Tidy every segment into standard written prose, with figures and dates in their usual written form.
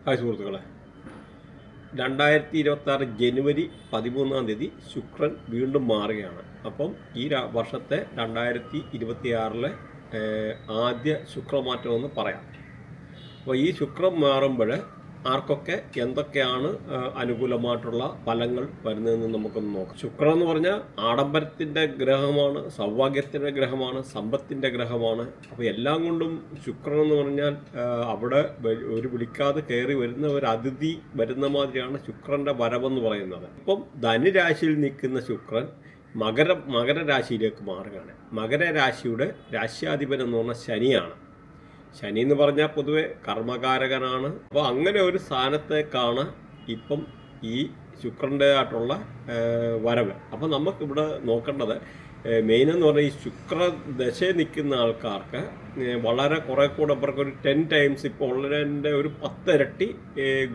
Hi സുഹൃത്തുക്കളെ, 2026 ജനുവരി 13 ശുക്രൻ വീണ്ടും മാറുകയാണ്. അപ്പം ഈ വർഷത്തെ 2026 ആദ്യ ശുക്രമാറ്റമെന്ന് പറയാം. അപ്പോൾ ഈ ശുക്രൻ മാറുമ്പോൾ ആർക്കൊക്കെ എന്തൊക്കെയാണ് അനുകൂലമായിട്ടുള്ള ഫലങ്ങൾ വരുന്നതെന്ന് നമുക്കൊന്ന് നോക്കാം. ശുക്രൻ എന്ന് പറഞ്ഞാൽ ആഡംബരത്തിൻ്റെ ഗ്രഹമാണ്, സൗഭാഗ്യത്തിൻ്റെ ഗ്രഹമാണ്, സമ്പത്തിൻ്റെ ഗ്രഹമാണ്. അപ്പോൾ എല്ലാം കൊണ്ടും ശുക്രൻ എന്ന് പറഞ്ഞാൽ അവിടെ ഒരു വിളിക്കാതെ കയറി വരുന്ന ഒരു അതിഥി വരുന്ന മാതിരിയാണ് ശുക്രൻ്റെ വരവെന്ന് പറയുന്നത്. ഇപ്പം ധനുരാശിയിൽ നിൽക്കുന്ന ശുക്രൻ മകരരാശിയിലേക്ക് മാറുകയാണ്. മകരരാശിയുടെ രാശ്യാധിപൻ എന്ന് പറഞ്ഞാൽ ശനിയാണ്. ശനി എന്ന് പറഞ്ഞാൽ പൊതുവെ കർമ്മകാരകനാണ്. അപ്പോൾ അങ്ങനെ ഒരു സ്ഥാനത്തേക്കാണ് ഇപ്പം ഈ ശുക്രൻ്റെ ആയിട്ടുള്ള വരവ്. അപ്പോൾ നമുക്കിവിടെ നോക്കേണ്ടത് മെയിൻ എന്ന് പറഞ്ഞാൽ ഈ ശുക്രദശയിൽ നിൽക്കുന്ന ആൾക്കാർക്ക് വളരെ കുറേ കൂടെ അവർക്കൊരു 10 ടൈംസ് ഇപ്പോൾ ഉള്ളതിൻ്റെ ഒരു 10 ഇരട്ടി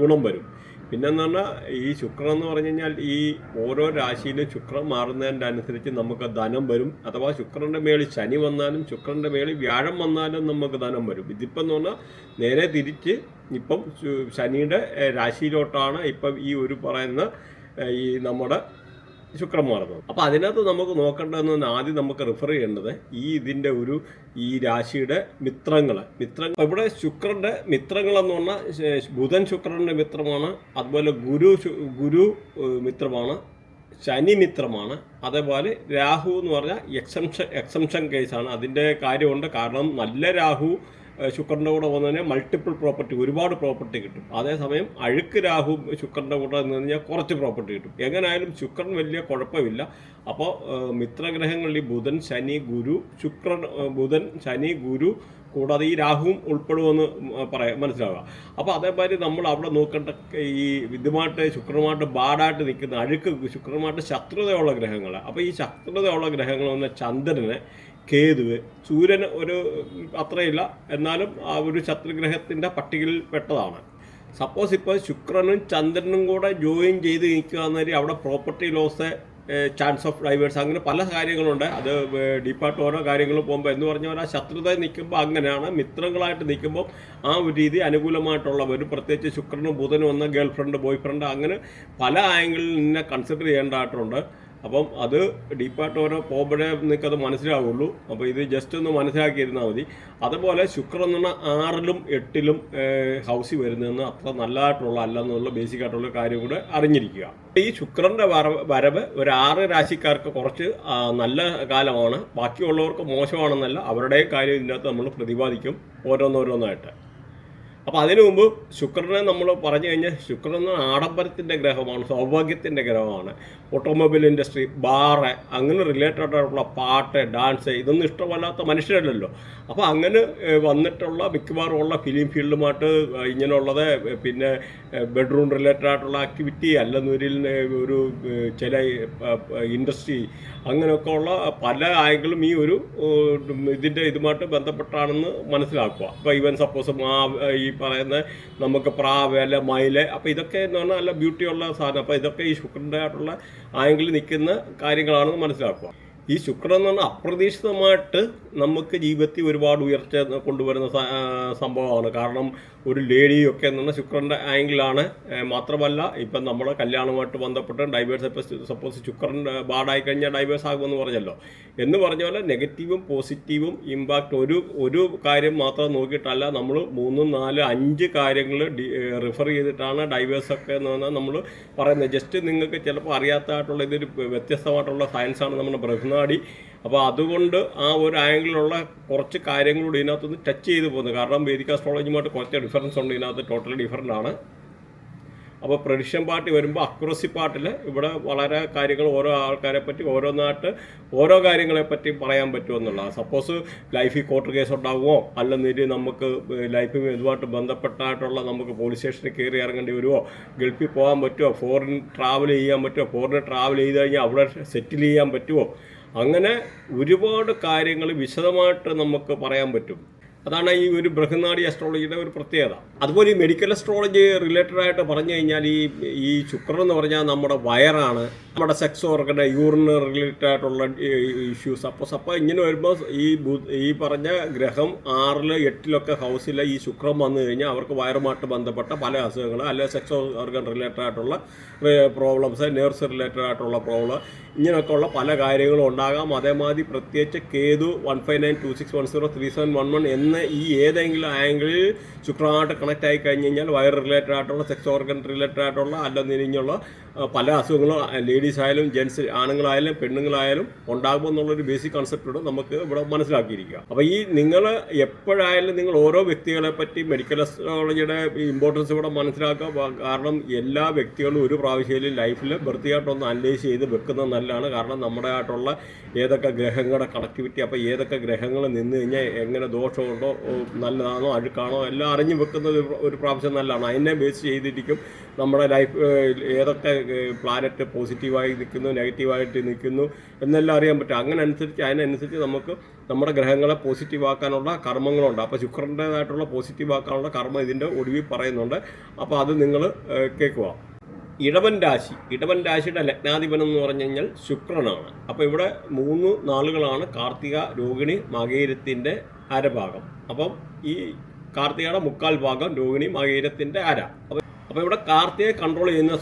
ഗുണം വരും. പിന്നെന്ന് പറഞ്ഞാൽ ഈ ശുക്രൻ എന്ന് പറഞ്ഞു കഴിഞ്ഞാൽ ഈ ഓരോ രാശിയിലും ശുക്രൻ മാറുന്നതിൻ്റെ അനുസരിച്ച് നമുക്ക് ധനം വരും. അഥവാ ശുക്രൻ്റെ മേളിൽ ശനി വന്നാലും ശുക്രൻ്റെ മേളിൽ വ്യാഴം വന്നാലും നമുക്ക് ധനം വരും. ഇതിപ്പം എന്ന് പറഞ്ഞാൽ നേരെ തിരിച്ച് ഇപ്പം ശനിയുടെ രാശിയിലോട്ടാണ് ഇപ്പം ഈ ഒരു പറയുന്ന ഈ നമ്മുടെ ശുക്രൻ മാറുന്നത്. അപ്പോൾ അതിനകത്ത് നമുക്ക് നോക്കേണ്ടതെന്ന് ആദ്യം നമുക്ക് റിഫർ ചെയ്യേണ്ടത് ഇതിൻ്റെ ഈ രാശിയുടെ മിത്രങ്ങൾ. ഇവിടെ ശുക്രൻ്റെ മിത്രങ്ങളെന്ന് പറഞ്ഞാൽ ബുധൻ ശുക്രൻ്റെ മിത്രമാണ്, അതുപോലെ ഗുരു മിത്രമാണ്, ശനി മിത്രമാണ്, അതേപോലെ രാഹു എന്ന് പറഞ്ഞാൽ എക്സംഷൻ കേസാണ്. അതിൻ്റെ കാര്യമുണ്ട്. കാരണം നല്ല രാഹു ശുക്രൻ്റെ കൂടെ വന്നതിന് മൾട്ടിപ്പിൾ പ്രോപ്പർട്ടി, ഒരുപാട് പ്രോപ്പർട്ടി കിട്ടും. അതേസമയം അഴുക്ക് രാഹു ശുക്രൻ്റെ കൂടെ നിന്ന് കഴിഞ്ഞാൽ കുറച്ച് പ്രോപ്പർട്ടി കിട്ടും. എങ്ങനെയായാലും ശുക്രൻ വലിയ കുഴപ്പമില്ല. അപ്പോൾ മിത്രഗ്രഹങ്ങളിൽ ബുധൻ ശനി ഗുരു ബുധൻ ശനി ഗുരു കൂടാതെ ഈ രാഹുവും ഉൾപ്പെടുമെന്ന് മനസ്സിലാവുക. അപ്പോൾ അതേമാതിരി നമ്മൾ അവിടെ നോക്കേണ്ട ഈ ശുക്രനുമായിട്ട് ബാഡായിട്ട് നിൽക്കുന്ന അഴുക്ക് ശുക്രനുമായിട്ട് ശത്രുതയുള്ള ഗ്രഹങ്ങൾ. അപ്പോൾ ഈ ശത്രുതയുള്ള ഗ്രഹങ്ങൾ വന്ന ചന്ദ്രന്, കേതുവ്, സൂര്യന് ഒരു അത്രയില്ല, എന്നാലും ആ ഒരു ശത്രുഗ്രഹത്തിൻ്റെ പട്ടികയിൽ പെട്ടതാണ്. സപ്പോസ് ഇപ്പോൾ ശുക്രനും ചന്ദ്രനും കൂടെ ജോയിൻ ചെയ്ത് നിൽക്കുക എന്നൊരു അവിടെ property loss, chance of divorce, അങ്ങനെ പല കാര്യങ്ങളുണ്ട്. അത് ഡീപ്പായിട്ട് ഓരോ കാര്യങ്ങൾ പോകുമ്പോൾ എന്ന് പറഞ്ഞാൽ ആ ശത്രുത നിൽക്കുമ്പോൾ അങ്ങനെയാണ്. മിത്രങ്ങളായിട്ട് നിൽക്കുമ്പോൾ ആ ഒരു രീതി അനുകൂലമായിട്ടുള്ളവർ, പ്രത്യേകിച്ച് ശുക്രനും ബുധനും വന്ന ഗേൾ ഫ്രണ്ട്, ബോയ് ഫ്രണ്ട്, അങ്ങനെ പല ആംഗിളിൽ നിന്നെ കൺസിഡർ ചെയ്യേണ്ടതായിട്ടുണ്ട്. അപ്പം അത് ഡീപ്പായിട്ട് ഓരോ പോകുമ്പോഴേ നിങ്ങൾക്കത് മനസ്സിലാവുള്ളൂ. അപ്പോൾ ഇത് ജസ്റ്റ് ഒന്ന് മനസ്സിലാക്കിയിരുന്നാൽ മതി. അതുപോലെ ശുക്രൻ എന്ന് പറഞ്ഞാൽ 6ലും 8ലും ഹൗസിൽ വരുന്നതെന്ന് അത്ര നല്ലതായിട്ടുള്ള അല്ലെന്നുള്ള ബേസിക്കായിട്ടുള്ള കാര്യം കൂടെ അറിഞ്ഞിരിക്കുക. ഈ ശുക്രൻ്റെ വരവ് ഒരു 6 രാശിക്കാർക്ക് കുറച്ച് നല്ല കാലമാണ്, ബാക്കിയുള്ളവർക്ക് മോശമാണെന്നല്ല. അവരുടെ കാര്യം ഇതിനകത്ത് നമ്മൾ പ്രതിപാദിക്കും ഓരോന്നോരോന്നായിട്ട്. അപ്പോൾ അതിനു മുമ്പ് ശുക്രനെ നമ്മൾ പറഞ്ഞു കഴിഞ്ഞാൽ ശുക്രൻ ആഡംബരത്തിൻ്റെ ഗ്രഹമാണ്, സൗഭാഗ്യത്തിൻ്റെ ഗ്രഹമാണ്. ഓട്ടോമൊബൈൽ ഇൻഡസ്ട്രി, ബാറ്, അങ്ങനെ റിലേറ്റഡ് ആയിട്ടുള്ള പാട്ട്, ഡാൻസ്, ഇതൊന്നും ഇഷ്ടമല്ലാത്ത മനുഷ്യരല്ലല്ലോ. അപ്പോൾ അങ്ങനെ വന്നിട്ടുള്ള മിക്കവാറും ഉള്ള ഫിലിം ഫീൽഡുമായിട്ട് ഇങ്ങനെയുള്ളത്, പിന്നെ ബെഡ്റൂം റിലേറ്റഡ് ആയിട്ടുള്ള ആക്ടിവിറ്റി, അല്ലെന്നൊരിൽ ഒരു ചില ഇൻഡസ്ട്രി, അങ്ങനെയൊക്കെ ഉള്ള പല ആംഗിളും ഈ ഒരു ഇതുമായിട്ട് ബന്ധപ്പെട്ടാണെന്ന് മനസ്സിലാക്കുക. അപ്പോൾ ഈവൻ സപ്പോസ് ഈ പറയുന്ന നമുക്ക് പ്രാവ്, അല്ല മയില്, അപ്പോൾ ഇതൊക്കെ എന്ന് പറഞ്ഞാൽ നല്ല ബ്യൂട്ടിയുള്ള സാധനം. അപ്പോൾ ഇതൊക്കെ ഈ ശുക്രൻ്റെ ആയിട്ടുള്ള ആംഗിളിൽ നിൽക്കുന്ന കാര്യങ്ങളാണെന്ന് മനസ്സിലാക്കുക. ഈ ശുക്രൻ എന്ന് പറഞ്ഞാൽ അപ്രതീക്ഷിതമായിട്ട് നമുക്ക് ജീവിതത്തിൽ ഒരുപാട് ഉയർച്ച കൊണ്ടുവരുന്ന സംഭവമാണ്. കാരണം ഒരു ലേഡിയൊക്കെ എന്ന് പറഞ്ഞാൽ ശുക്രൻ്റെ ആംഗിളാണ്. മാത്രമല്ല ഇപ്പം നമ്മുടെ കല്യാണവുമായിട്ട് ബന്ധപ്പെട്ട് ഡൈവേഴ്സ്, ഇപ്പോൾ സപ്പോസ് ശുക്രൻ ബാഡായി കഴിഞ്ഞാൽ ഡൈവേഴ്സ് ആകുമെന്ന് പറഞ്ഞല്ലോ. എന്ന് പറഞ്ഞ പോലെ നെഗറ്റീവും പോസിറ്റീവും ഇമ്പാക്റ്റ് ഒരു കാര്യം മാത്രം നോക്കിയിട്ടല്ല, നമ്മൾ 3, 4, 5 കാര്യങ്ങൾ റിഫർ ചെയ്തിട്ടാണ് ഡൈവേഴ്സൊക്കെ എന്ന് പറഞ്ഞാൽ നമ്മൾ പറയുന്നത്. ജസ്റ്റ് നിങ്ങൾക്ക് ചിലപ്പോൾ അറിയാത്തതായിട്ടുള്ള ഇതൊരു വ്യത്യസ്തമായിട്ടുള്ള സയൻസാണ് നമ്മുടെ ബൃഹനാടി. അപ്പോൾ അതുകൊണ്ട് ആ ഒരു ആംഗിളിലുള്ള കുറച്ച് കാര്യങ്ങളോട് ഇതിനകത്തൊന്ന് ടച്ച് ചെയ്ത് പോകുന്നത്. കാരണം വേദിക് ആസ്ട്രോളജിയുമായിട്ട് കുറച്ച് ഡിഫറൻസ് ഉണ്ട് ഇതിനകത്ത്, ടോട്ടലി ഡിഫറൻ്റ് ആണ്. അപ്പോൾ പ്രഡിക്ഷൻ പാർട്ടി വരുമ്പോൾ അക്യുറസി പാർട്ടിൽ ഇവിടെ വളരെ കാര്യങ്ങൾ ഓരോ ആൾക്കാരെ പറ്റി ഓരോന്നായിട്ട് ഓരോ കാര്യങ്ങളെപ്പറ്റി പറയാൻ പറ്റുമെന്നുള്ളതാണ്. സപ്പോസ് ലൈഫിൽ കോർട്ട് കേസ് ഉണ്ടാകുമോ, അല്ലെന്നിട്ട് നമുക്ക് ലൈഫിൽ ഇതുമായിട്ട് ബന്ധപ്പെട്ടായിട്ടുള്ള നമുക്ക് പോലീസ് സ്റ്റേഷനിൽ കയറി ഇറങ്ങേണ്ടി വരുമോ, ഗൾഫിൽ പോകാൻ പറ്റുമോ, ഫോറിൻ ട്രാവൽ ചെയ്യാൻ പറ്റുമോ, ഫോറിൻ ട്രാവൽ ചെയ്ത് കഴിഞ്ഞാൽ അവിടെ സെറ്റിൽ ചെയ്യാൻ പറ്റുമോ, അങ്ങനെ ഒരുപാട് കാര്യങ്ങൾ വിശദമായിട്ട് നമുക്ക് പറയാൻ പറ്റും. അതാണ് ഈ ഒരു ബൃഹനാടി അസ്ട്രോളജിയുടെ ഒരു പ്രത്യേകത. അതുപോലെ ഈ മെഡിക്കൽ അസ്ട്രോളജി റിലേറ്റഡ് ആയിട്ട് പറഞ്ഞു കഴിഞ്ഞാൽ ഈ ശുക്രൻ എന്ന് പറഞ്ഞാൽ നമ്മുടെ വയറാണ്, നമ്മുടെ സെക്സ് ഓർഗൻ യൂറിന് റിലേറ്റഡ് ആയിട്ടുള്ള ഇഷ്യൂസ്. അപ്പോൾ ഇങ്ങനെ വരുമ്പോൾ ഈ പറഞ്ഞ ഗ്രഹം 6, 8 ഹൗസിൽ ഈ ശുക്രൻ വന്നു കഴിഞ്ഞാൽ അവർക്ക് വയറുമായിട്ട് ബന്ധപ്പെട്ട പല അസുഖങ്ങൾ, അല്ലെങ്കിൽ സെക്സ് ഓർഗൻ റിലേറ്റഡ് ആയിട്ടുള്ള പ്രോബ്ലംസ്, നേഴ്സ് റിലേറ്റഡ് ആയിട്ടുള്ള പ്രോബ്ലം, ഇങ്ങനെയൊക്കെയുള്ള പല കാര്യങ്ങളും ഉണ്ടാകാം. അതേമാതിരി പ്രത്യേകിച്ച് കേതു 15926103711 എന്ന ഈ ഏതെങ്കിലും ആംഗിളിൽ ശുക്രമായിട്ട് കണക്റ്റ് ആയി കഴിഞ്ഞ് കഴിഞ്ഞാൽ വയർ റിലേറ്റഡ് ആയിട്ടുള്ള സെക്സ് ഓർഗൻ റിലേറ്റഡ് ആയിട്ടുള്ള അല്ലെന്നിരിഞ്ഞുള്ള പല അസുഖങ്ങളും ലേഡീസ് ആയാലും ജെൻസ് ആണുങ്ങളായാലും പെണ്ണുങ്ങളായാലും ഉണ്ടാകുമെന്നുള്ളൊരു ബേസിക് കൺസെപ്റ്റോട് നമുക്ക് ഇവിടെ മനസ്സിലാക്കിയിരിക്കുക. അപ്പോൾ ഈ നിങ്ങൾ എപ്പോഴായാലും നിങ്ങൾ ഓരോ വ്യക്തികളെ പറ്റി മെഡിക്കൽ അസ്ട്രോളജിയുടെ ഇമ്പോർട്ടൻസ് ഇവിടെ മനസ്സിലാക്കുക. കാരണം എല്ലാ വ്യക്തികളും ഒരു പ്രാവശ്യം ലൈഫിൽ വൃത്തിയായിട്ടൊന്ന് അനലൈസ് ചെയ്ത് വെക്കുന്നത് നല്ലതാണ്. കാരണം നമ്മുടെ ആയിട്ടുള്ള ഏതൊക്കെ ഗ്രഹങ്ങളുടെ കണക്ടിവിറ്റി, അപ്പോൾ ഏതൊക്കെ ഗ്രഹങ്ങൾ നിന്ന് കഴിഞ്ഞാൽ എങ്ങനെ ദോഷമുണ്ടോ, നല്ലതാണോ അഴുക്കാണോ എല്ലാം അറിഞ്ഞു വെക്കുന്നത് ഒരു പ്രാവശ്യം നല്ലതാണ്. അതിനെ ബേസ് ചെയ്തിരിക്കും നമ്മുടെ ലൈഫ് ഏതൊക്കെ പ്ലാനറ്റ് പോസിറ്റീവായി നിൽക്കുന്നു, നെഗറ്റീവായിട്ട് നിൽക്കുന്നു എന്നെല്ലാം അറിയാൻ പറ്റും. അതിനനുസരിച്ച് നമുക്ക് നമ്മുടെ ഗ്രഹങ്ങളെ പോസിറ്റീവ് ആക്കാനുള്ള കർമ്മങ്ങളുണ്ട്. അപ്പോൾ ശുക്രൻ്റേതായിട്ടുള്ള പോസിറ്റീവ് ആക്കാനുള്ള കർമ്മം ഇതിൻ്റെ ഒടുവിൽ പറയുന്നുണ്ട്. അപ്പോൾ അത് നിങ്ങൾ കേൾക്കുക. ഇടവൻ രാശിയുടെ ലഗ്നാധിപനം എന്ന് പറഞ്ഞു കഴിഞ്ഞാൽ ശുക്രനാണ്. അപ്പോൾ ഇവിടെ 3 നാളുകളാണ് കാർത്തിക, രോഹിണി, മകയിരത്തിൻ്റെ അരഭാഗം. അപ്പം ഈ കാർത്തികയുടെ 3/4 ഭാഗം, രോഹിണി മകയിരത്തിൻ്റെ അര. അപ്പോൾ ഇവിടെ കാർത്തികയെ കൺട്രോൾ ചെയ്യുന്ന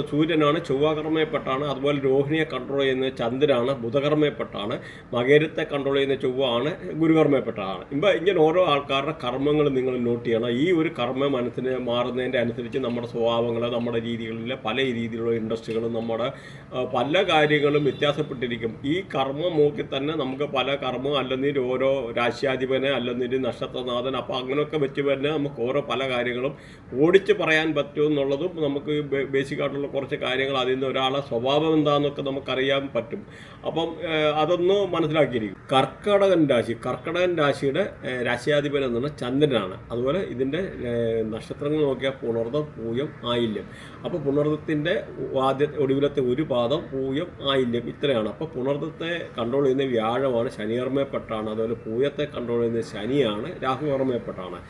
സൂര്യനാണ്, ചൊവ്വകർമ്മയപ്പെട്ടാണ്. അതുപോലെ രോഹിണിയെ കൺട്രോൾ ചെയ്യുന്നത് ചന്ദ്രനാണ്, ബുധകർമ്മയപ്പെട്ടാണ്. മകരത്തെ കൺട്രോൾ ചെയ്യുന്ന ചൊവ്വയാണ്, ഗുരുകർമ്മയപ്പെട്ടാണ്. ഇങ്ങനെ ഓരോ ആൾക്കാരുടെ കർമ്മങ്ങൾ നിങ്ങൾ നോട്ട് ചെയ്യണം. ഈ ഒരു കർമ്മ മനസ്സിന് മാറുന്നതിൻ്റെ അനുസരിച്ച് നമ്മുടെ സ്വഭാവങ്ങൾ, നമ്മുടെ രീതികളിലെ പല രീതിയിലുള്ള ഇൻട്രസ്റ്റുകളും നമ്മുടെ പല കാര്യങ്ങളും വ്യത്യാസപ്പെട്ടിരിക്കും. ഈ കർമ്മം നോക്കി തന്നെ നമുക്ക് പല കർമ്മം അല്ലെങ്കിൽ ഓരോ രാശ്യാധിപനെ അല്ലെങ്കിൽ നക്ഷത്രനാഥൻ, അപ്പോൾ അങ്ങനെയൊക്കെ വെച്ച് തന്നെ നമുക്ക് ഓരോ പല കാര്യങ്ങളും ഓടിച്ച് പറയാൻ പറ്റും എന്നുള്ളതും നമുക്ക് ബേസിക് ആയിട്ടുള്ള കുറച്ച് കാര്യങ്ങൾ അതിൽ നിന്ന് ഒരാളെ സ്വഭാവം എന്താണെന്നൊക്കെ നമുക്കറിയാൻ പറ്റും. അപ്പം അതൊന്ന് മനസ്സിലാക്കിയിരിക്കും. കർക്കടകൻ രാശിയുടെ രാശിയാധിപൻ എന്ന് പറഞ്ഞാൽ ചന്ദ്രനാണ്. അതുപോലെ ഇതിൻ്റെ നക്ഷത്രങ്ങൾ നോക്കിയാൽ പുണർദം, പൂയം, ആയില്യം. അപ്പോൾ പുണർദത്തിൻ്റെ ഒടുവിലത്തെ ഒരു പാദം, പൂയം, ആയില്യം, ഇത്രയാണ്. അപ്പോൾ പുണർദത്തെ കൺട്രോൾ ചെയ്യുന്ന വ്യാഴമാണ്, ശനികർമ്മയപ്പെട്ടാണ്. അതുപോലെ പൂയത്തെ കൺട്രോൾ ചെയ്യുന്ന ശനിയാണ്, രാഹുകർമ്മയപ്പെട്ടാണ്.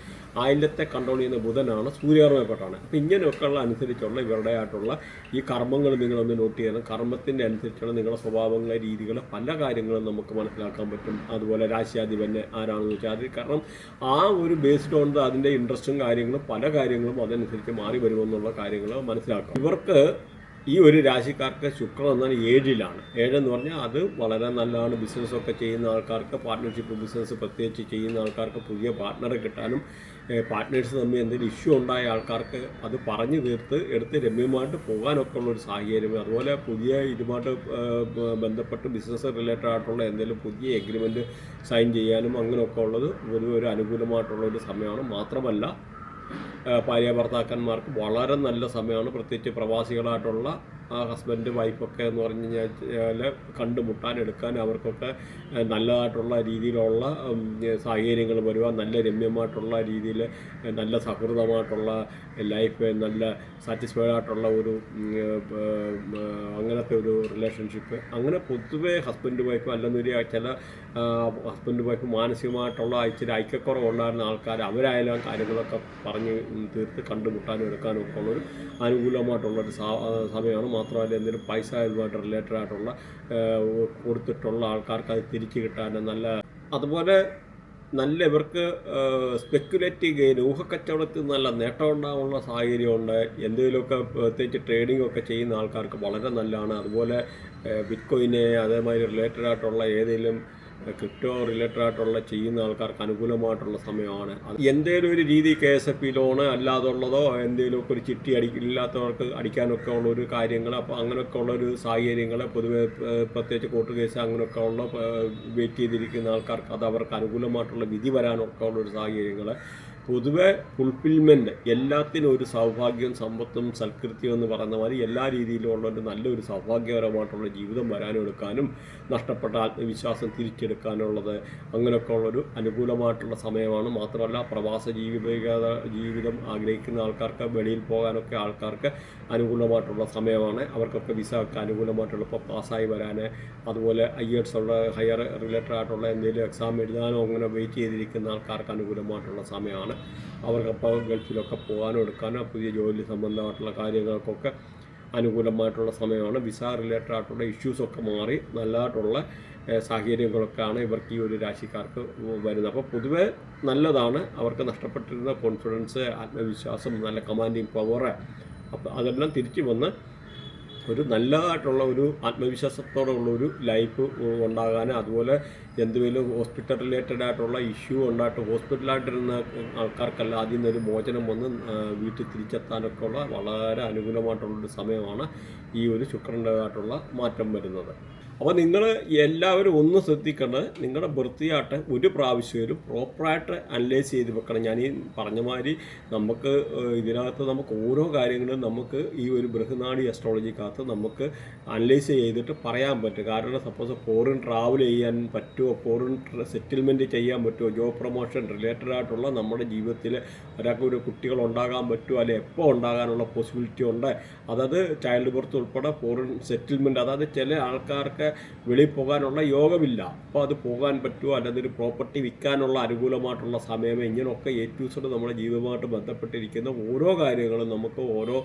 ആയില്യത്തെ കൺട്രോൾ ചെയ്യുന്ന ബുധനാണ്, സൂര്യകർമ്മയപ്പെട്ടാണ്. അപ്പോൾ ഇങ്ങനെയൊക്കെയുള്ള അനുസരിച്ചുള്ള ഇവരുടെ ആയിട്ടുള്ള ഈ കർമ്മങ്ങൾ നിങ്ങളൊന്ന് നോട്ട് ചെയ്യണം. കർമ്മത്തിൻ്റെ അനുസരിച്ചുള്ള നിങ്ങളുടെ സ്വഭാവങ്ങളെ, രീതികൾ, പല കാര്യങ്ങളും നമുക്ക് മനസ്സിലാക്കാൻ പറ്റും. അതുപോലെ രാശിയാധിപനെ ആരാണെന്ന് വെച്ചാൽ അത് കാരണം ആ ഒരു ബേസ്ഡ് ഓൺ അതിൻ്റെ ഇൻട്രസ്റ്റും കാര്യങ്ങളും പല കാര്യങ്ങളും അതനുസരിച്ച് മാറി വരുമെന്നുള്ള കാര്യങ്ങൾ മനസ്സിലാക്കാം. ഇവർക്ക് ഈ ഒരു രാശിക്കാർക്ക് ശുക്രൻ എന്നാൽ 7-ലാണ്. 7 എന്ന് പറഞ്ഞാൽ അത് വളരെ നല്ലതാണ്. ബിസിനസ്സൊക്കെ ചെയ്യുന്ന ആൾക്കാർക്ക്, പാർട്ട്ണർഷിപ്പ് ബിസിനസ് പ്രത്യേകിച്ച് ചെയ്യുന്ന ആൾക്കാർക്ക് പുതിയ പാർട്ട്ണറെ കിട്ടാനും, പാർട്ട്നേഴ്സ് തമ്മിൽ എന്തെങ്കിലും ഇഷ്യൂ ഉണ്ടായ ആൾക്കാർക്ക് അത് പറഞ്ഞു തീർത്ത് എടുത്ത് രമ്യമായിട്ട് പോകാനൊക്കെ ഉള്ളൊരു സാഹചര്യം. അതുപോലെ പുതിയ ഇതുമായിട്ട് ബന്ധപ്പെട്ട് ബിസിനസ് റിലേറ്റഡ് ആയിട്ടുള്ള എന്തെങ്കിലും പുതിയ എഗ്രിമെൻറ്റ് സൈൻ ചെയ്യാനും അങ്ങനെയൊക്കെ ഉള്ളത് ഒരു അനുകൂലമായിട്ടുള്ളൊരു സമയമാണ്. മാത്രമല്ല ഭാര്യ ഭർത്താക്കന്മാർക്ക് വളരെ നല്ല സമയമാണ്. പ്രത്യേകിച്ച് പ്രവാസികളായിട്ടുള്ള ഹസ്ബൻഡ് വൈഫൊക്കെ എന്ന് പറഞ്ഞു കഴിഞ്ഞാൽ കണ്ടുമുട്ടാൻ എടുക്കാൻ അവർക്കൊക്കെ നല്ലതായിട്ടുള്ള രീതിയിലുള്ള സാഹചര്യങ്ങൾ വരുക, നല്ല രമ്യമായിട്ടുള്ള രീതിയിൽ നല്ല സൗഹൃദമായിട്ടുള്ള ലൈഫ്, നല്ല സാറ്റിസ്ഫൈഡ് ആയിട്ടുള്ള ഒരു അങ്ങനത്തെ ഒരു റിലേഷൻഷിപ്പ്. അങ്ങനെ പൊതുവേ ഹസ്ബൻഡ് വൈഫ് അല്ലെന്നൊരു ചില ഹസ്ബൻഡ് വൈഫ് മാനസികമായിട്ടുള്ള ഇച്ചിരി ഐക്യക്കുറവുണ്ടായിരുന്ന ആൾക്കാർ അവരായാലും കാര്യങ്ങളൊക്കെ പറഞ്ഞ് തീർത്ത് കണ്ടുമുട്ടാനും എടുക്കാനും ഒക്കെ ഉള്ളൊരു അനുകൂലമായിട്ടുള്ളൊരു സമയമാണ്. മാത്രമല്ല എന്തെങ്കിലും പൈസ ഇതുമായിട്ട് റിലേറ്റഡ് ആയിട്ടുള്ള കൊടുത്തിട്ടുള്ള ആൾക്കാർക്ക് അത് തിരിച്ചു കിട്ടാൻ നല്ല, അതുപോലെ നല്ല ഇവർക്ക് സ്പെക്കുലേറ്റീവ് ഗെയിൻ, ഊഹക്കച്ചവടത്തിൽ നല്ല നേട്ടം ഉണ്ടാകാനുള്ള സാഹചര്യമുണ്ട്. എന്തെങ്കിലുമൊക്കെ പ്രത്യേകിച്ച് ട്രേഡിംഗ് ഒക്കെ ചെയ്യുന്ന ആൾക്കാർക്ക് വളരെ നല്ലതാണ്. അതുപോലെ ബിറ്റ്കോയിനെ അതേമാതിരി റിലേറ്റഡ് ആയിട്ടുള്ള ഏതെങ്കിലും ക്രിപ്റ്റോ റിലേറ്റഡ് ആയിട്ടുള്ള ചെയ്യുന്ന ആൾക്കാർക്ക് അനുകൂലമായിട്ടുള്ള സമയമാണ്. എന്തെങ്കിലും ഒരു രീതി KSF ലോണ് അല്ലാതുള്ളതോ എന്തെങ്കിലുമൊക്കെ ഒരു ചിട്ടി ഇല്ലാത്തവർക്ക് അടിക്കാനൊക്കെ ഉള്ളൊരു കാര്യങ്ങൾ, അപ്പോൾ അങ്ങനെയൊക്കെ ഉള്ളൊരു സാഹചര്യങ്ങൾ പൊതുവെ പ്രത്യേകിച്ച് കോർട്ട് കേസ് അങ്ങനെയൊക്കെ ഉള്ള വെയിറ്റ് ചെയ്തിരിക്കുന്ന ആൾക്കാർക്ക് അത് അവർക്ക് അനുകൂലമായിട്ടുള്ള വിധി വരാനൊക്കെ ഉള്ളൊരു സാഹചര്യങ്ങൾ. പൊതുവെ ഫുൾഫിൽമെൻറ്റ്, എല്ലാത്തിനും ഒരു സൗഭാഗ്യവും സമ്പത്തും സൽകൃത്യവും എന്ന് പറയുന്ന മാതിരി എല്ലാ രീതിയിലുള്ള ഒരു നല്ലൊരു സൗഭാഗ്യകരമായിട്ടുള്ള ജീവിതം വരാനെടുക്കാനും നഷ്ടപ്പെട്ട ആത്മവിശ്വാസം തിരിച്ചെടുക്കാനുള്ളത് അങ്ങനെയൊക്കെ ഉള്ളൊരു അനുകൂലമായിട്ടുള്ള സമയമാണ്. മാത്രമല്ല പ്രവാസ ജീവിതം ആഗ്രഹിക്കുന്ന ആൾക്കാർക്ക് വെളിയിൽ പോകാനൊക്കെ ആൾക്കാർക്ക് അനുകൂലമായിട്ടുള്ള സമയമാണ്. അവർക്കൊക്കെ വിസ ഒക്കെ അനുകൂലമായിട്ടുള്ള ഇപ്പോൾ പാസ്സായി വരാൻ, അതുപോലെ IELTS ഉള്ള ഹയർ റിലേറ്റഡ് ആയിട്ടുള്ള എന്തെങ്കിലും എക്സാം എഴുതാനോ അങ്ങനെ വെയിറ്റ് ചെയ്തിരിക്കുന്ന ആൾക്കാർക്ക് അനുകൂലമായിട്ടുള്ള സമയമാണ്. അവർക്കപ്പോൾ ഗൾഫിലൊക്കെ പോകാനോ എടുക്കാനോ പുതിയ ജോലി സംബന്ധമായിട്ടുള്ള കാര്യങ്ങൾക്കൊക്കെ അനുകൂലമായിട്ടുള്ള സമയമാണ്. വിസ റിലേറ്റഡ് ആയിട്ടുള്ള ഇഷ്യൂസൊക്കെ മാറി നല്ലതായിട്ടുള്ള സാഹചര്യങ്ങളൊക്കെയാണ് ഇവർക്ക് ഈ ഒരു രാശിക്കാർക്ക് വരുന്നത്. അപ്പോൾ പൊതുവെ നല്ലതാണ്. അവർക്ക് നഷ്ടപ്പെട്ടിരുന്ന കോൺഫിഡൻസ്, ആത്മവിശ്വാസം, നല്ല കമാൻഡിങ് പവർ, അപ്പോൾ അതെല്ലാം തിരിച്ചു വന്ന് ഒരു നല്ലതായിട്ടുള്ള ഒരു ആത്മവിശ്വാസത്തോടുള്ള ഒരു ലൈഫ് ഉണ്ടാകാൻ, അതുപോലെ എന്തെങ്കിലും ഹോസ്പിറ്റൽ റിലേറ്റഡ് ആയിട്ടുള്ള ഇഷ്യൂ ഉണ്ടായിട്ട് ഹോസ്പിറ്റലായിട്ടിരുന്ന ആൾക്കാർക്കെല്ലാം അതിൽ നിന്നൊരു മോചനം വന്ന് വീട്ടിൽ തിരിച്ചെത്താനൊക്കെ ഉള്ള വളരെ അനുകൂലമായിട്ടുള്ളൊരു സമയമാണ് ഈ ഒരു ശുക്രൻ്റേതായിട്ടുള്ള മാറ്റം വരുന്നത്. അപ്പോൾ നിങ്ങൾ എല്ലാവരും ഒന്ന് ശ്രദ്ധിക്കേണ്ടത്, നിങ്ങളുടെ ബർത്ത് ഒരു പ്രാവശ്യവും പ്രോപ്പറായിട്ട് അനലൈസ് ചെയ്ത് വെക്കണം. ഞാൻ ഈ പറഞ്ഞ മാതിരി നമുക്ക് ഇതിനകത്ത് നമുക്ക് ഓരോ കാര്യങ്ങളും നമുക്ക് ഈ ഒരു ബൃഹനാഡി അസ്ട്രോളജിക്കകത്ത് നമുക്ക് അനലൈസ് ചെയ്തിട്ട് പറയാൻ പറ്റും. കാരണം സപ്പോസ് ഫോറിൻ ട്രാവൽ ചെയ്യാൻ പറ്റുമോ, ഫോറിൻ സെറ്റിൽമെൻറ്റ് ചെയ്യാൻ പറ്റുമോ, ജോബ് പ്രൊമോഷൻ റിലേറ്റഡ് ആയിട്ടുള്ള നമ്മുടെ ജീവിതത്തിൽ ഒരാൾക്ക് ഒരു കുട്ടികൾ ഉണ്ടാകാൻ പറ്റുമോ, അല്ലെങ്കിൽ എപ്പോൾ ഉണ്ടാകാനുള്ള പോസിബിലിറ്റി ഉണ്ട്, അതായത് ചൈൽഡ് ബർത്ത് ഉൾപ്പെടെ ഫോറിൻ സെറ്റിൽമെൻറ്റ്, അതായത് ചില ആൾക്കാർക്ക് വെളിയിൽ പോകാനുള്ള യോഗമില്ല, അപ്പോൾ അത് പോകാൻ പറ്റുമോ, അല്ലെങ്കിൽ ഒരു പ്രോപ്പർട്ടി വിൽക്കാനുള്ള അനുകൂലമായിട്ടുള്ള സമയം, ഇങ്ങനെയൊക്കെ ഏറ്റവും നമ്മുടെ ജീവിതവുമായിട്ട് ബന്ധപ്പെട്ടിരിക്കുന്ന ഓരോ കാര്യങ്ങളും നമുക്ക് ഓരോ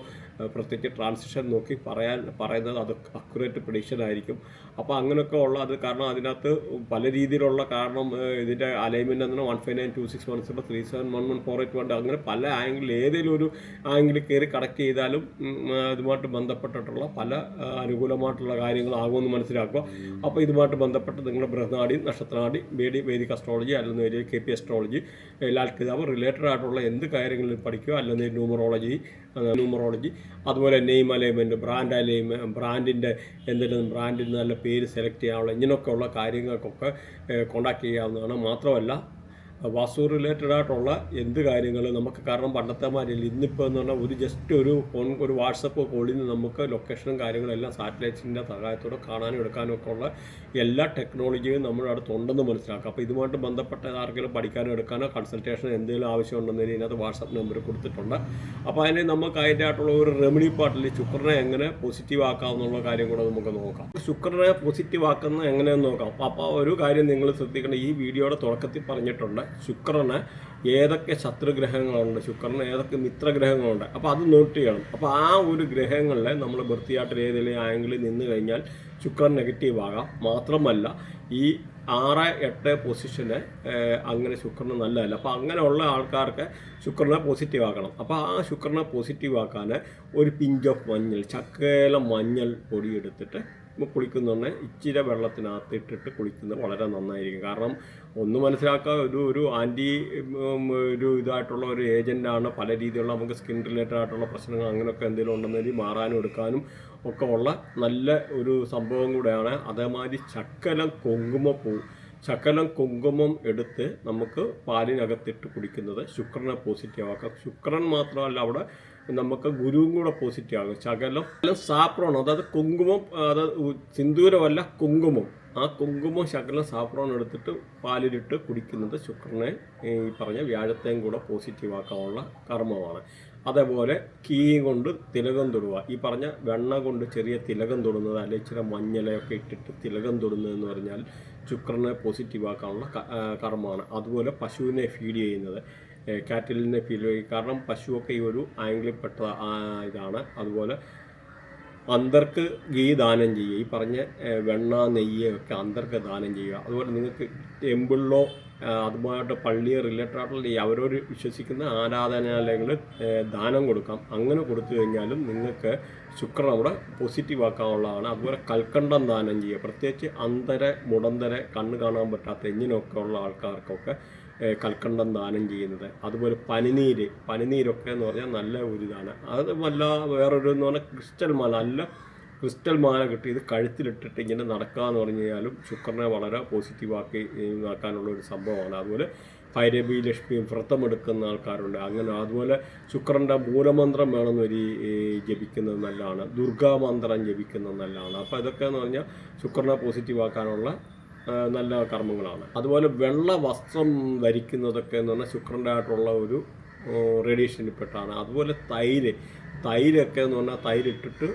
പ്രത്യേകിച്ച് ട്രാൻസിഷൻ നോക്കി പറയുന്നത് അത് അക്യുറേറ്റ് പ്രഡിക്ഷൻ ആയിരിക്കും. അപ്പോൾ അങ്ങനെയൊക്കെ ഉള്ള അത് കാരണം അതിനകത്ത് പല രീതിയിലുള്ള കാരണം ഇതിൻ്റെ അലൈൻമെൻറ്റ് എന്ന് 1592617 371148 അങ്ങനെ പല ആംഗിൾ ഏതെങ്കിലും ഒരു ആംഗിളിൽ കയറി കണക്ട് ചെയ്താലും ഇതുമായിട്ട് ബന്ധപ്പെട്ടിട്ടുള്ള പല അനുകൂലമായിട്ടുള്ള കാര്യങ്ങളാകുമെന്ന് മനസ്സിലാക്കുക. അപ്പോൾ ഇതുമായിട്ട് ബന്ധപ്പെട്ട് നിങ്ങളുടെ ബൃഹനാഡി, നക്ഷത്രനാഡി, വേദിക് അസ്ട്രോളജി അല്ലെങ്കിൽ KP അസ്ട്രോളജി, ലാൽ കിതാബ് റിലേറ്റഡ് ആയിട്ടുള്ള എന്ത് കാര്യങ്ങളിൽ പഠിക്കുക, അല്ലെങ്കിൽ ന്യൂമറോളജി, അതുപോലെ നെയിം അലൈൻമെൻറ്റ്, ബ്രാൻഡിൻ്റെ എന്തെങ്കിലും ബ്രാൻഡിന് നല്ല പേര് സെലക്ട് ചെയ്യാനുള്ള ഇങ്ങനെയൊക്കെയുള്ള കാര്യങ്ങൾക്കൊക്കെ കോണ്ടാക്ട് ചെയ്യാവുന്നതാണ്. മാത്രമല്ല വാസ്തു റിലേറ്റഡ് ആയിട്ടുള്ള എന്ത് കാര്യങ്ങൾ നമുക്ക്, കാരണം പണ്ടത്തെ മാതിരില്ല, ഇന്നിപ്പോൾ എന്ന് പറഞ്ഞാൽ ജസ്റ്റ് ഒരു വാട്സപ്പ് കോളിൽ നിന്ന് നമുക്ക് ലൊക്കേഷനും കാര്യങ്ങളെല്ലാം സാറ്റലൈറ്റ്സിൻ്റെ സഹായത്തോടെ കാണാനും എടുക്കാനും ഒക്കെ ഉള്ള എല്ലാ ടെക്നോളജിയും നമ്മുടെ അടുത്തുണ്ടെന്ന് മനസ്സിലാക്കാം. അപ്പോൾ ഇതുമായിട്ട് ബന്ധപ്പെട്ട ആർക്കെങ്കിലും പഠിക്കാനോ എടുക്കാനോ കൺസൾട്ടേഷൻ എന്തെങ്കിലും ആവശ്യമുണ്ടെന്നതിന് ഇതിനകത്ത് വാട്സപ്പ് നമ്പർ കൊടുത്തിട്ടുണ്ട്. അപ്പോൾ അതിന് നമുക്ക് അതിൻ്റെ ആയിട്ടുള്ള ഒരു റെമഡി പാർട്ടിൽ ശുക്രനെ എങ്ങനെ പോസിറ്റീവ് ആക്കാമെന്നുള്ള കാര്യം കൂടെ നമുക്ക് നോക്കാം. ശുക്രനെ പോസിറ്റീവ് ആക്കുന്നത് എങ്ങനെയെന്ന് നോക്കാം. അപ്പോൾ ഒരു കാര്യം നിങ്ങൾ ശ്രദ്ധിക്കണം, ഈ വീഡിയോയുടെ തുടക്കത്തിൽ പറഞ്ഞിട്ടുണ്ട് ശുക്രന് ഏതൊക്കെ ശത്രുഗ്രഹങ്ങളുണ്ട്, ശുക്രന് ഏതൊക്കെ മിത്രഗ്രഹങ്ങളുണ്ട്, അപ്പോൾ അത് നോട്ട് ചെയ്യണം. അപ്പോൾ ആ ഒരു ഗ്രഹങ്ങളിൽ നമ്മൾ ബർത്തിയായിട്ട് ഏതെങ്കിലും ആംഗിളിൽ നിന്ന് കഴിഞ്ഞാൽ ശുക്രൻ നെഗറ്റീവ് ആകാം. മാത്രമല്ല ഈ 6, 8 പൊസിഷന് അങ്ങനെ ശുക്രന് നല്ലതല്ല. അപ്പോൾ അങ്ങനെയുള്ള ആൾക്കാർക്ക് ശുക്രനെ പോസിറ്റീവ് ആക്കണം. അപ്പോൾ ആ ശുക്രനെ പോസിറ്റീവ് ആക്കാൻ ഒരു പിഞ്ച് ഓഫ് മഞ്ഞൾ, ചക്കേലം മഞ്ഞൾ പൊടി എടുത്തിട്ട് കുളിക്കുന്നുണ്ട് ഇച്ചിരി വെള്ളത്തിനകത്ത് ഇട്ടിട്ട് കുളിക്കുന്നത് വളരെ നന്നായിരിക്കും. കാരണം ഒന്ന് മനസ്സിലാക്കുക, ഒരു ആൻറ്റി ഇതായിട്ടുള്ള ഒരു ഏജൻ്റാണ്. പല രീതിയിലുള്ള നമുക്ക് സ്കിൻ റിലേറ്റഡ് ആയിട്ടുള്ള പ്രശ്നങ്ങൾ അങ്ങനെയൊക്കെ എന്തെങ്കിലും ഉണ്ടെങ്കിൽ മാറാനും എടുക്കാനും ഒക്കെ ഉള്ള നല്ല ഒരു സംഭവം കൂടെയാണ്. അതേമാതിരി ശകലം കുങ്കുമം എടുത്ത് നമുക്ക് പാലിനകത്തിട്ട് കുടിക്കുന്നത് ശുക്രനെ പോസിറ്റീവ് ആക്കാം. ശുക്രൻ മാത്രമല്ല, അവിടെ നമുക്ക് ഗുരുവും കൂടെ പോസിറ്റീവ് ആകും. ശകലം സാപ്രോൺ, അതായത് കുങ്കുമം, അതായത് സിന്ദൂരമല്ല കുങ്കുമം, ആ കുങ്കുമം ശകലം സാപ്രോൺ എടുത്തിട്ട് പാലിലിട്ട് കുടിക്കുന്നത് ശുക്രനെ ഈ പറഞ്ഞ വ്യാഴത്തെയും കൂടെ പോസിറ്റീവ് ആക്കാനുള്ള കർമ്മമാണ്. അതേപോലെ കീയും കൊണ്ട് തിലകം തൊടുക, ഈ പറഞ്ഞ വെണ്ണ കൊണ്ട് ചെറിയ തിലകം തൊടുന്നത്, അല്ലെങ്കിൽ ഇച്ചിരി മഞ്ഞളയൊക്കെ ഇട്ടിട്ട് തിലകം തൊടുന്നതെന്ന് പറഞ്ഞാൽ ശുക്രനെ പോസിറ്റീവ് ആക്കാനുള്ള കർമ്മമാണ്. അതുപോലെ പശുവിനെ ഫീഡ് ചെയ്യുന്നത്, കാറ്റലിനെ ഫീഡ് ചെയ്യും. കാരണം പശുവൊക്കെ ഈ ഒരു ആംഗിളിൽപ്പെട്ട ഇതാണ്. അതുപോലെ അന്തർക്ക് ഗീ ദാനം ചെയ്യുക, ഈ പറഞ്ഞ വെണ്ണ, നെയ്യ് ഒക്കെ അന്തർക്ക് ദാനം ചെയ്യുക. അതുപോലെ നിങ്ങൾക്ക് ടെമ്പിളിലോ അതുമായിട്ട് പള്ളിയെ റിലേറ്റഡ് ആയിട്ടുള്ള അവരോട് വിശ്വസിക്കുന്ന ആരാധനാലയങ്ങളിൽ ദാനം കൊടുക്കാം. അങ്ങനെ കൊടുത്തു കഴിഞ്ഞാലും നിങ്ങൾക്ക് ശുക്രൻ അവിടെ പോസിറ്റീവ് ആക്കാനുള്ളതാണ്. അതുപോലെ കൽക്കണ്ടം ദാനം ചെയ്യുക, പ്രത്യേകിച്ച് മുടന്തര കണ്ണ് കാണാൻ പറ്റാത്ത ഇങ്ങനെയൊക്കെ ഉള്ള ആൾക്കാർക്കൊക്കെ കൽക്കണ്ടം ദാനം ചെയ്യുന്നത്. അതുപോലെ പനിനീരൊക്കെ എന്ന് പറഞ്ഞാൽ നല്ല ഒരു ഇതാണ്. അത് വേറൊരു എന്ന് പറഞ്ഞാൽ ക്രിസ്റ്റൽ മാല കിട്ടി ഇത് കഴുത്തിലിട്ടിട്ട് ഇങ്ങനെ നടക്കുക എന്ന് പറഞ്ഞു കഴിഞ്ഞാലും ശുക്രനെ വളരെ ആക്കാനുള്ള ഒരു സംഭവമാണ്. അതുപോലെ ഭൈരവി ലക്ഷ്മിയും വ്രതമെടുക്കുന്ന ആൾക്കാരുണ്ട്. അങ്ങനെ അതുപോലെ ശുക്രൻ്റെ മൂലമന്ത്രം വേണമെന്ന് ജപിക്കുന്നത് നല്ലതാണ്. ദുർഗാമന്ത്രം ജപിക്കുന്നത് നല്ലതാണ്. അപ്പോൾ ഇതൊക്കെ എന്ന് പറഞ്ഞാൽ ശുക്രനെ പോസിറ്റീവ് ആക്കാനുള്ള നല്ല കർമ്മങ്ങളാണ്. അതുപോലെ വെള്ള വസ്ത്രം ധരിക്കുന്നതൊക്കെ എന്ന് പറഞ്ഞാൽ ശുക്രൻ്റെ ആയിട്ടുള്ള ഒരു റേഡിയേഷനിൽപ്പെട്ടാണ്. അതുപോലെ തൈരൊക്കെ എന്ന് പറഞ്ഞാൽ തൈരിട്ടിട്ട്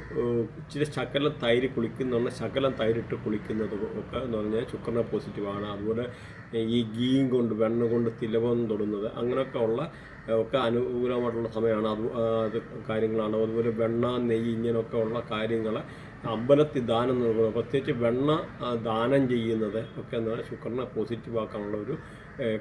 ഇച്ചിരി ശകലം തൈര് കുളിക്കുന്ന പറഞ്ഞാൽ ശകലം തൈരിട്ട് കുളിക്കുന്നത് ഒക്കെ എന്ന് പറഞ്ഞാൽ ശുക്രനെ പോസിറ്റീവാണ്. അതുപോലെ ഈ ഗീയും കൊണ്ട് വെണ്ണ കൊണ്ട് തിലകം തൊടുന്നത് അങ്ങനെയൊക്കെ ഉള്ള ഒക്കെ അനുകൂലമായിട്ടുള്ള സമയമാണ്. അത് കാര്യങ്ങളാണ്. അതുപോലെ വെണ്ണ നെയ്യ് ഇങ്ങനെയൊക്കെ ഉള്ള കാര്യങ്ങൾ അമ്പലത്തിൽ ദാനം നൽകുന്നത്, പ്രത്യേകിച്ച് വെണ്ണ ദാനം ചെയ്യുന്നത് ഒക്കെ എന്ന് പറഞ്ഞാൽ ശുക്രനെ പോസിറ്റീവാക്കാനുള്ള ഒരു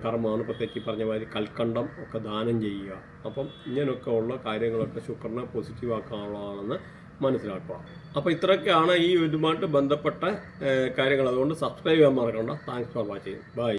കർമ്മമാണ്. പ്രത്യേകിച്ച് ഈ പറഞ്ഞ മാതിരി കൽക്കണ്ടം ഒക്കെ ദാനം ചെയ്യുക. അപ്പം ഇങ്ങനെയൊക്കെ ഉള്ള കാര്യങ്ങളൊക്കെ ശുക്രനെ പോസിറ്റീവാക്കാനുള്ളതാണെന്ന് മനസ്സിലാക്കുക. അപ്പോൾ ഇത്രയൊക്കെയാണ് ഈ ഇതുമായിട്ട് ബന്ധപ്പെട്ട കാര്യങ്ങൾ. അതുകൊണ്ട് സബ്സ്ക്രൈബ് ചെയ്യാൻ മറക്കണ്ട. Thanks for watching. ബൈ.